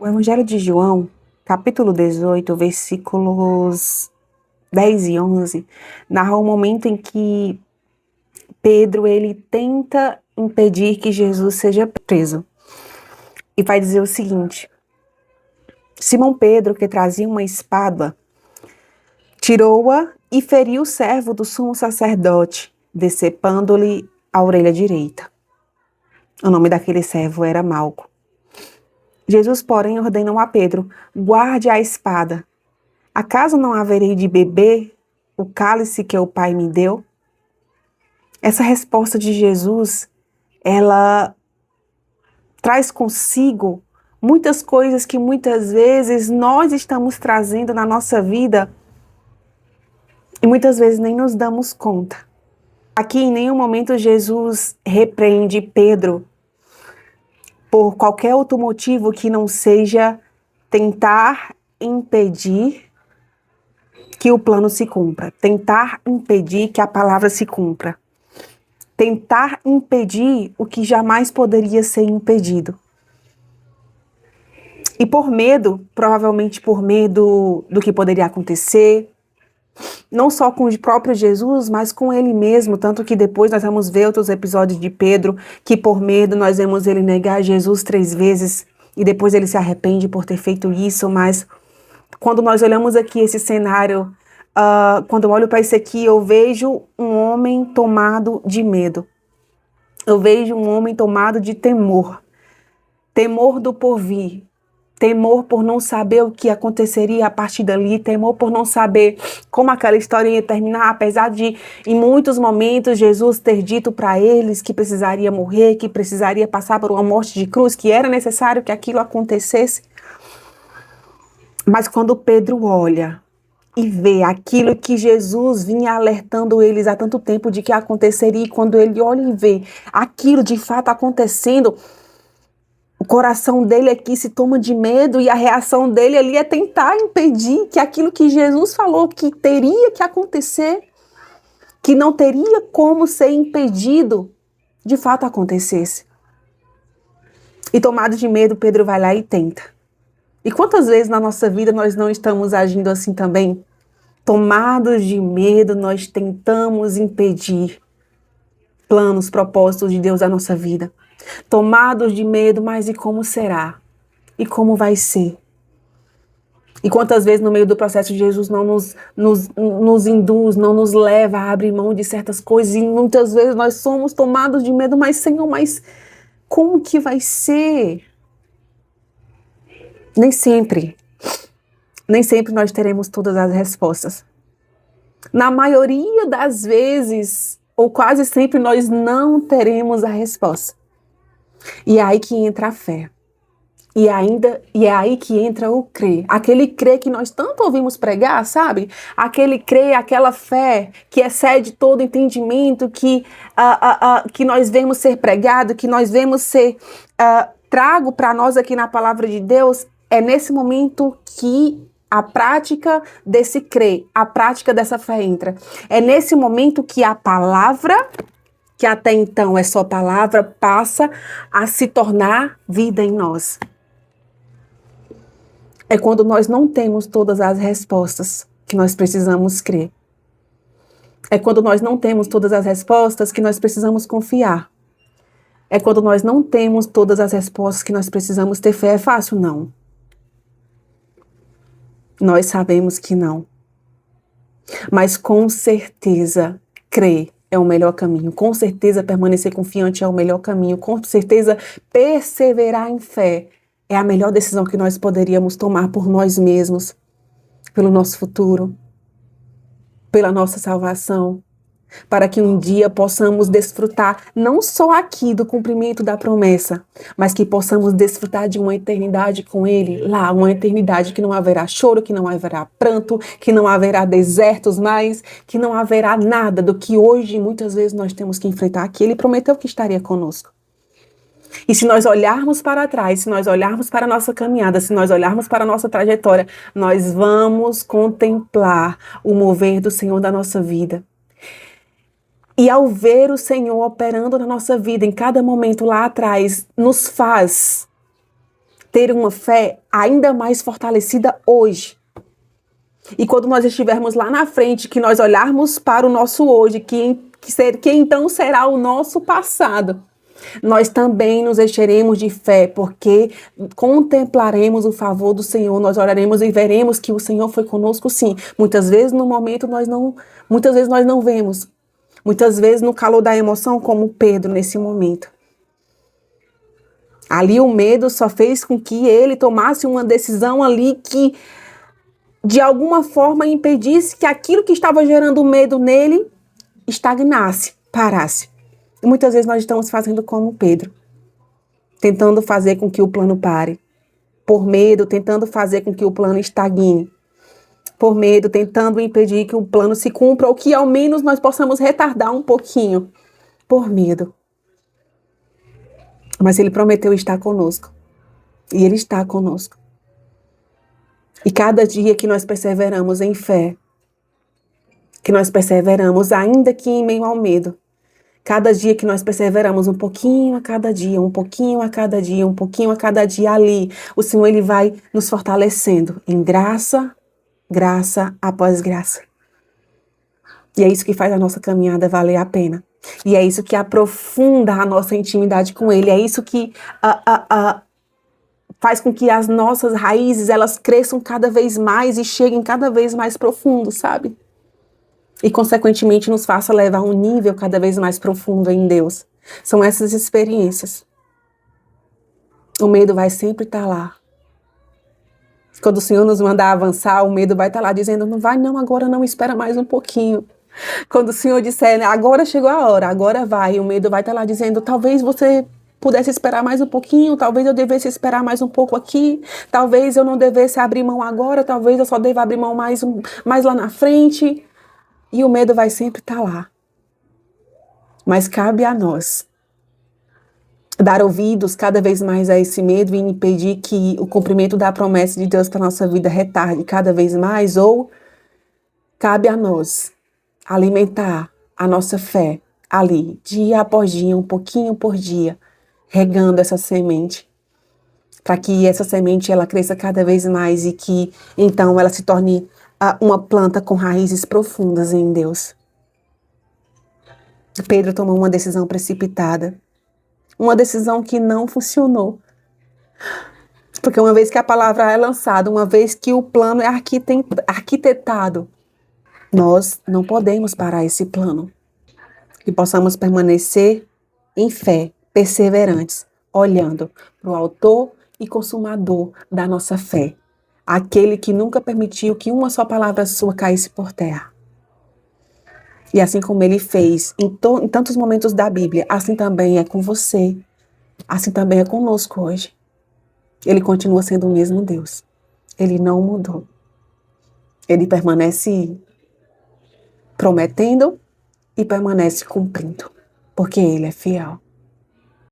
O Evangelho de João, capítulo 18, versículos 10 e 11, narra o momento em que Pedro ele tenta impedir que Jesus seja preso. E vai dizer o seguinte: Simão Pedro, que trazia uma espada, tirou-a e feriu o servo do sumo sacerdote, decepando-lhe a orelha direita. O nome daquele servo era Malco. Jesus, porém, ordenou a Pedro: guarde a espada. Acaso não haverei de beber o cálice que o Pai me deu? Essa resposta de Jesus, ela traz consigo muitas coisas que muitas vezes nós estamos trazendo na nossa vida e muitas vezes nem nos damos conta. Aqui em nenhum momento Jesus repreende Pedro por qualquer outro motivo que não seja tentar impedir que o plano se cumpra, tentar impedir que a palavra se cumpra, tentar impedir o que jamais poderia ser impedido. E por medo, provavelmente por medo do que poderia acontecer, não só com o próprio Jesus, mas com ele mesmo, tanto que depois nós vamos ver outros episódios de Pedro, que por medo nós vemos ele negar Jesus 3 vezes, e depois ele se arrepende por ter feito isso, mas quando nós olhamos aqui esse cenário, quando eu olho para isso aqui, eu vejo um homem tomado de medo. Eu vejo um homem tomado de temor. Temor do porvir. Temor por não saber o que aconteceria a partir dali. Temor por não saber como aquela história ia terminar. Apesar de, em muitos momentos, Jesus ter dito para eles que precisaria morrer, que precisaria passar por uma morte de cruz, que era necessário que aquilo acontecesse. Mas quando Pedro olha e vê aquilo que Jesus vinha alertando eles há tanto tempo de que aconteceria, e quando ele olha e vê aquilo de fato acontecendo, o coração dele aqui se toma de medo e a reação dele ali é tentar impedir que aquilo que Jesus falou que teria que acontecer, que não teria como ser impedido, de fato acontecesse. E tomado de medo, Pedro vai lá e tenta. E quantas vezes na nossa vida nós não estamos agindo assim também? Tomados de medo, nós tentamos impedir planos, propósitos de Deus na nossa vida. Tomados de medo, mas e como será? E como vai ser? E quantas vezes no meio do processo Jesus não nos induz, não nos leva a abrir mão de certas coisas, e muitas vezes nós somos tomados de medo, mas Senhor, mas como que vai ser? Nem sempre nós teremos todas as respostas. Na maioria das vezes, ou quase sempre, nós não teremos a resposta. E é aí que entra a fé. E é aí que entra o crer. Aquele crer que nós tanto ouvimos pregar, sabe? Aquele crer, aquela fé que excede todo entendimento, que nós vemos ser pregado, que nós vemos ser trago para nós aqui na palavra de Deus. É nesse momento que a prática desse crer, a prática dessa fé entra. É nesse momento que a palavra, que até então é só palavra, passa a se tornar vida em nós. É quando nós não temos todas as respostas que nós precisamos crer. É quando nós não temos todas as respostas que nós precisamos confiar. É quando nós não temos todas as respostas que nós precisamos ter fé. É fácil? Não. Nós sabemos que não. Mas com certeza, crer é o melhor caminho. Com certeza, permanecer confiante é o melhor caminho. Com certeza, perseverar em fé é a melhor decisão que nós poderíamos tomar por nós mesmos, pelo nosso futuro, pela nossa salvação, para que um dia possamos desfrutar não só aqui do cumprimento da promessa, mas que possamos desfrutar de uma eternidade com Ele, lá, uma eternidade que não haverá choro, que não haverá pranto, que não haverá desertos mais, que não haverá nada do que hoje muitas vezes nós temos que enfrentar aqui. Ele prometeu que estaria conosco. E se nós olharmos para trás, se nós olharmos para a nossa caminhada, se nós olharmos para a nossa trajetória, nós vamos contemplar o mover do Senhor da nossa vida. E ao ver o Senhor operando na nossa vida, em cada momento lá atrás, nos faz ter uma fé ainda mais fortalecida hoje. E quando nós estivermos lá na frente, que nós olharmos para o nosso hoje, que então será o nosso passado, nós também nos encheremos de fé, porque contemplaremos o favor do Senhor, nós oraremos e veremos que o Senhor foi conosco sim. Muitas vezes no momento muitas vezes nós não vemos. Muitas vezes no calor da emoção, como Pedro nesse momento. Ali o medo só fez com que ele tomasse uma decisão ali que de alguma forma impedisse que aquilo que estava gerando medo nele estagnasse, parasse. E muitas vezes nós estamos fazendo como Pedro, tentando fazer com que o plano pare, por medo, tentando fazer com que o plano estagne, por medo, tentando impedir que o plano se cumpra ou que ao menos nós possamos retardar um pouquinho, por medo. Mas ele prometeu estar conosco, e ele está conosco. E cada dia que nós perseveramos em fé, que nós perseveramos ainda que em meio ao medo, cada dia que nós perseveramos um pouquinho a cada dia, um pouquinho a cada dia, um pouquinho a cada dia ali, o Senhor ele vai nos fortalecendo em graça, graça após graça. E é isso que faz a nossa caminhada valer a pena. E é isso que aprofunda a nossa intimidade com Ele. É isso que faz com que as nossas raízes elas cresçam cada vez mais e cheguem cada vez mais profundo, sabe? E, consequentemente, nos faça levar a um nível cada vez mais profundo em Deus. São essas experiências. O medo vai sempre estar lá. Quando o Senhor nos mandar avançar, o medo vai estar lá dizendo, não vai não, agora não, espera mais um pouquinho. Quando o Senhor disser, agora chegou a hora, agora vai, o medo vai estar lá dizendo, talvez você pudesse esperar mais um pouquinho, talvez eu devesse esperar mais um pouco aqui, talvez eu não devesse abrir mão agora, talvez eu só deva abrir mão mais lá na frente. E o medo vai sempre estar lá. Mas cabe a nós dar ouvidos cada vez mais a esse medo e impedir que o cumprimento da promessa de Deus para a nossa vida retarde cada vez mais, ou cabe a nós alimentar a nossa fé ali, dia após dia, um pouquinho por dia, regando essa semente, para que essa semente ela cresça cada vez mais e que então ela se torne uma planta com raízes profundas em Deus. Pedro tomou uma decisão precipitada, uma decisão que não funcionou. Porque uma vez que a palavra é lançada, uma vez que o plano é arquitetado, nós não podemos parar esse plano. Que possamos permanecer em fé, perseverantes, olhando para o autor e consumador da nossa fé. Aquele que nunca permitiu que uma só palavra sua caísse por terra. E assim como ele fez em tantos momentos da Bíblia, assim também é com você. Assim também é conosco hoje. Ele continua sendo o mesmo Deus. Ele não mudou. Ele permanece prometendo e permanece cumprindo, porque Ele é fiel.